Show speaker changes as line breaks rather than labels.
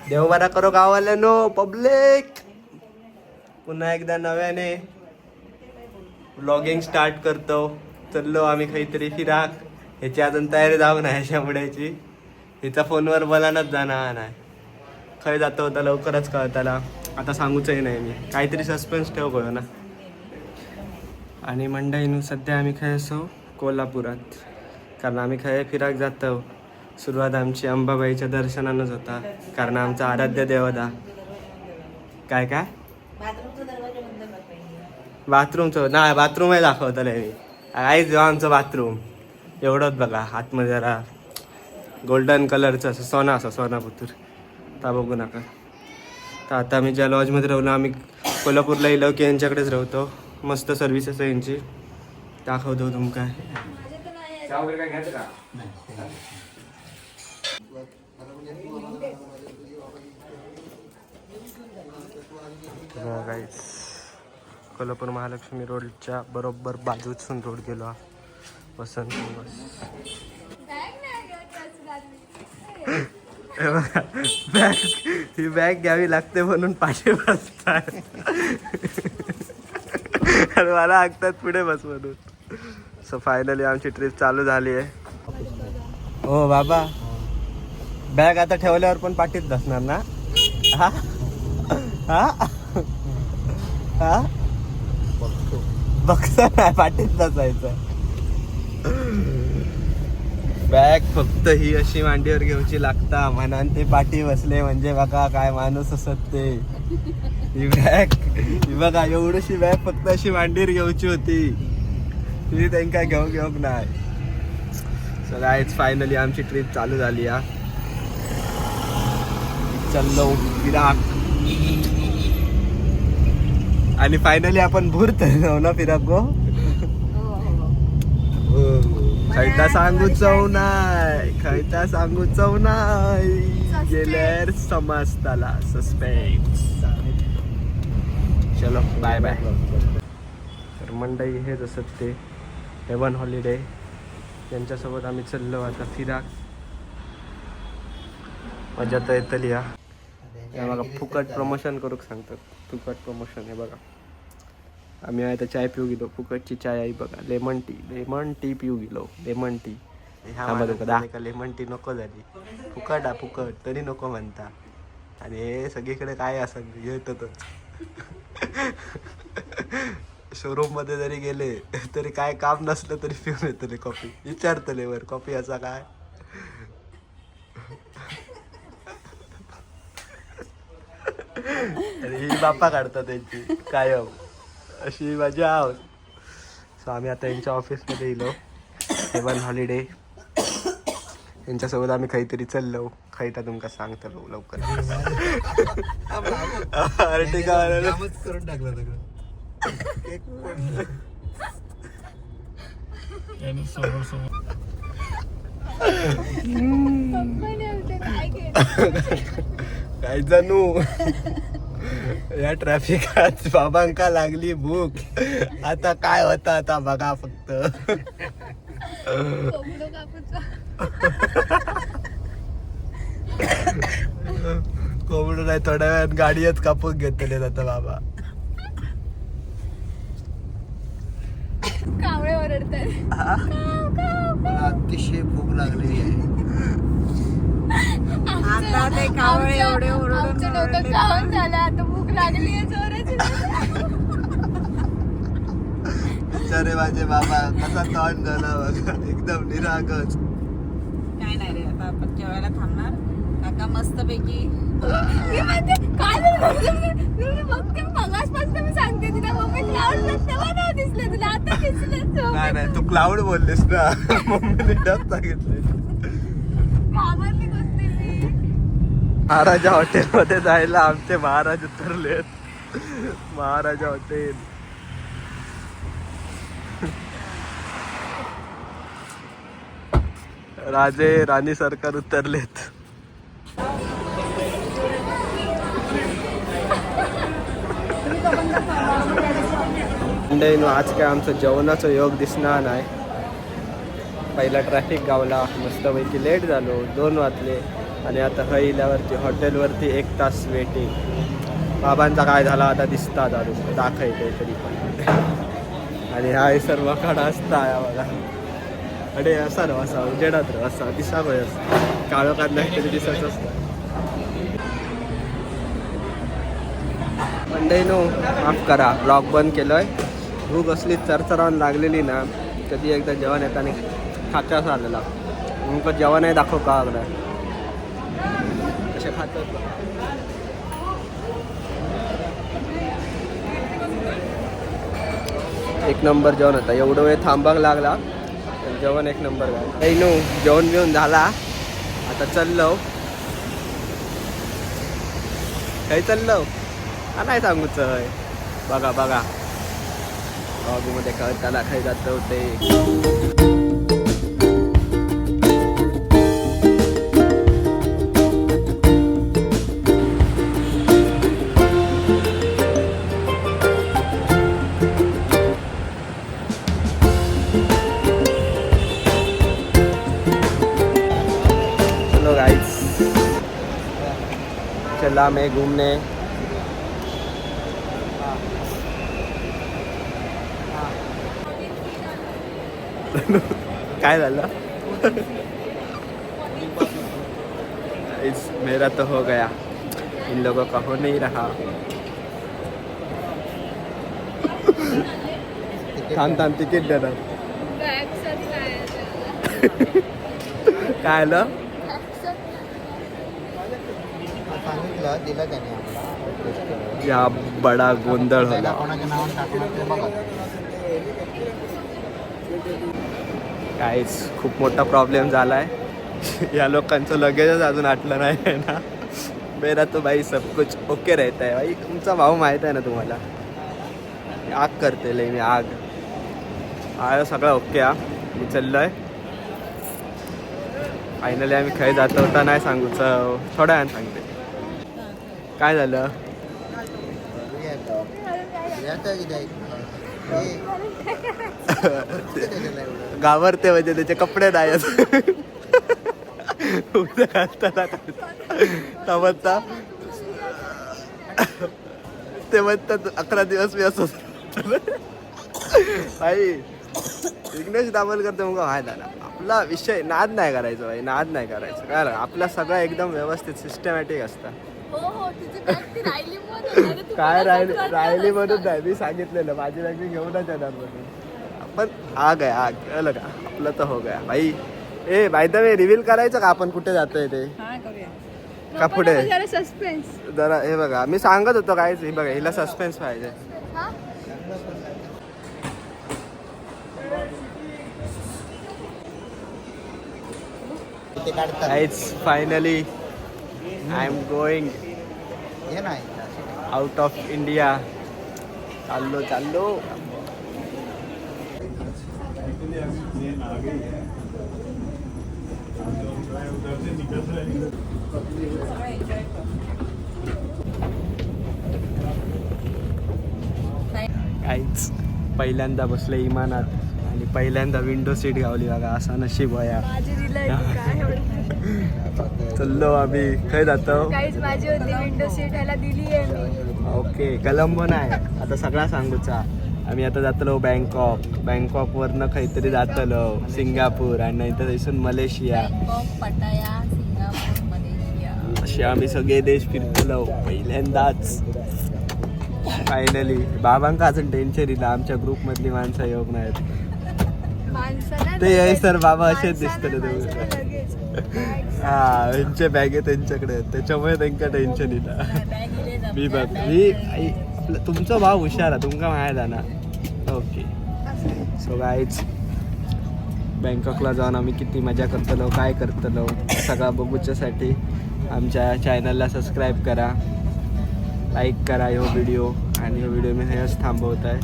देव बरा करो गावाल्यानो पब्लिक. पुन्हा एकदा नव्याने व्लॉगिंग स्टार्ट करतो. चललो आम्ही काहीतरी फिराक. ह्याची अजून तयारी जाऊ नाही ह्याच्यामुळेची. हिचा फोनवर बोलानच जाणार नाही. खय जातो होता लवकरच कळताला. आता सांगूचंही नाही मी. काहीतरी सस्पेन्स ठेव कळ ना. आणि मंडईनं सध्या आम्ही खय असो कोल्हापुरात. कारण आम्ही खय फिराक जातो. सुरुवात आमची अंबाबाईच्या दर्शनानंच होता. कारण आमचा आराध्य देवता. काय काय बाथरूमचं नाही बाथरूमही दाखवतलं मी. आईच जेव्हा आमचं बाथरूम एवढंच बघा. आतमध्ये जरा गोल्डन कलरचं असं सोना असं सोनापुतूर ता बघू नका. तर आता आम्ही ज्या लॉजमध्ये राहलो आम्ही कोल्हापूरला येलो की यांच्याकडेच राहतो. मस्त सर्व्हिसेस आहे यांची. दाखवतो तुमका. काय घ्यायचं का गाईस कोल्हापूर महालक्ष्मी रोडच्या बरोबर बाजूतून रोड गेलो हा. वसंत बॅग ही बॅग घ्यावी लागते म्हणून पाठी बसतात. आणि मला हाकतात पुढे बस म्हणून. सो फायनली आमची ट्रिप चालू झाली आहे. हो बाबा बॅग आता ठेवल्यावर पण पाठीत बसणार ना. हा हा हा बघतो नाही पाठीत बसायचं. बॅग फक्त ही अशी मांडीवर घेऊची लागता. मनान ते पाठी बसले म्हणजे बघा काय माणूस असत ते. ही बॅग ही बघा एवढीशी बॅग फक्त अशी मांडीवर घेऊची होती. ती त्यांना घेऊक नाही. सो गाईज फायनली आमची ट्रिप चालू झाली हा. चल्लो फिराक. आणि फायनली आपण भूर्त ना फिराक गो. खैता सांगूच नाही. खैता सांगूच नाही. गेल्यार समजताला सस्पेन्स. चलो बाय बाय. तर मंडई हेच असत ते हेवन हॉलिडे. त्यांच्यासोबत आम्ही चाललो आता फिराक. मजा तर येतली या. बघा फुकट प्रमोशन करूक सांगतात. फुकट प्रमोशन हे बघा. आम्ही आता चाय पिऊ गेलो. फुकटची चाय आई बघा. लेमन टी पिऊ गेलो. Lemon tea. ह्या लेमन टी नको झाली. फुकट हा फुकट तरी नको म्हणता. आणि हे सगळीकडे काय असं येतच. शोरूम मध्ये जरी गेले तरी काय काम नसलं तरी पिऊन येतले कॉफी. विचारतले वर कॉफी असा काय. आणि ही बाप्पा काढतात त्यांची कायम अशी मजा आहोत. सो आम्ही आता यांच्या ऑफिसमध्ये येलो. हेवन हॉलिडे यांच्यासोबत आम्ही काहीतरी चाललो. खायता तुमका सांगतो लवकर. अरे ठीक आहे करून टाकलं सगळं. काय जानू या ट्रॅफिकात बाबांका लागली भूक. आता काय होता आता बघा फक्त. कोंबडू नाही थोड्या वेळात गाडीच कापून घेतले आता बाबा.
कावळे ओरडतात.
अतिशय भूक लागली आहे.
आता ते कावळे एवढे ओरडून डोकं खाऊन झालं. आता भूक लागली आहे जोराची.
बिचारे माझे बाबा कसा तोंड झाला बघा. एकदम निरागस.
काय नाही रे आता आपण जेवायला थांबणार. काका मस्त पैकी
काय बघते मगासपासून मी सांगते तिला मम्मी क्लाउड तेव्हा नाही दिसलं तुला आता दिसलं.
नाही तू क्लाउड बोललीस ना. मम्मीने डब सांगितलंय. महाराजा हॉटेलमध्ये जायला आमचे महाराज उतरलेत. महाराजा हॉटेल. राजे राणी सरकार उतरलेत. आज काय आमचं जेवणाचं योग दिसणार नाही. पहिला ट्रॅफिक गावला. मस्तपैकी लेट झालो. 2 वाजले. आणि आता पहिल्यावरती हॉटेलवरती 1 तास वेटिंग. बाबांचा काय झाला आता दिसता चालू दाखवते तरी पण. आणि हा सर्व कडा असता या बघा. अरे असा रो असा उजेडात रो असा दिसा पाहिजे काळो काढला तरी दिसत असतं. मंडई नो माफ करा ब्लॉग बंद केलोय. भूक असली चरचरावून लागलेली ना कधी एकदा जेवण येताना खात्यास आलेला मग जेवणही दाखव का अगदा कसे खातात. एक नंबर जेवण होता. एवढं वेळ थांबाक लागला पण जेवण एक नंबर झालं. नाही नो जेवण बिवून झाला. आता चाललो काही चाललो हा नाही सांगूच बघा बघा मध्ये त्याला खाई जात होते. चलो गाइस चला मैं घूमने. काय झालं मेरा तो हो गया. इन लोगों का हो नहीं रहा. थांब थांब तिकीट देणार. काय आलं
सांगितलं दिलं त्याने आम्हाला.
या बडा गोंधळ
पहिला
होला.
कोणाच्या नावानं टाकणार ते बघा.
काहीच खूप मोठा प्रॉब्लेम झाला आहे. या लोकांचं लगेजच अजून आटलं नाही आहे ना. मेरा तो भाई सब कुछ ओके रहता है भाई. तुमचा भाऊ माहीत आहे ना तुम्हाला. आग करते लय मी आग सगळं ओके हा. मी चाललोय फायनली. आम्ही खाई जात होता नाही सांगूच थोड्या वेळानं सांगते. काय झालं घाबरते म्हणजे त्याचे कपडे नाही घालताना म्हणता ते म्हणतात 11 दिवस मी असं भाई. विघ्नेश दाभोलकर ते मग माहीत आहे ना आपला विषय नाद नाही करायचा भाई. नाद नाही करायचं काय आपला सगळं एकदम व्यवस्थित सिस्टमॅटिक असतं. काय राहिली म्हणून नाही मी सांगितलेलं माझी बॅग घेऊनच येणार म्हणून. पण आग आहे आग कळलं का आपलं तर हो गया भाई. ए बाय द वे रिव्हील करायचं का आपण कुठे जातोय ते का पुढे
सस्पेन्स
जरा. हे बघा मी सांगत होतो काय हे बघा हिला सस्पेन्स पाहिजे.
ते काढतात.
Guys finally I am going
हे नाही
आउट ऑफ इंडिया. चाललो काहीच. पहिल्यांदा बसले इमानात आणि पहिल्यांदा विंडो सीट गावली बघा. असा नशीब वया. चललो आम्ही काय जातो.
माझी होती विंडो सीट ह्याला दिली आहे मी.
ओके कलंबो नाही आता सगळा सांगूचा. आम्ही आता जातलो बँकॉक वरनं काहीतरी जातलो सिंगापूर आणि नंतर इथून मलेशिया.
पटाया सिंगापूर मलेशिया
असे आम्ही सगळे देश फिरतलो पहिल्यांदाच. फायनली बाबांका अजून टेन्शन दिलं. आमच्या ग्रुप मधली माणसं योग नाहीत ते सर बाबा असेच दिसतले तुम्ही. हा यांच्या बॅगे त्यांच्याकडे त्याच्यामुळे त्यांना टेन्शन येतं. मी बघ मी तुमचा भाव हुशार आहे तुमका माहित आहे ना. ओके सो गाईज बँकॉकला जाऊन आम्ही किती मजा करतलो काय करतलो सगळं बघूच्यासाठी आमच्या चॅनलला सबस्क्राईब करा लाईक करा ह्यो व्हिडिओ. आणि ह्यो व्हिडिओ मी हेच थांबवत आहे.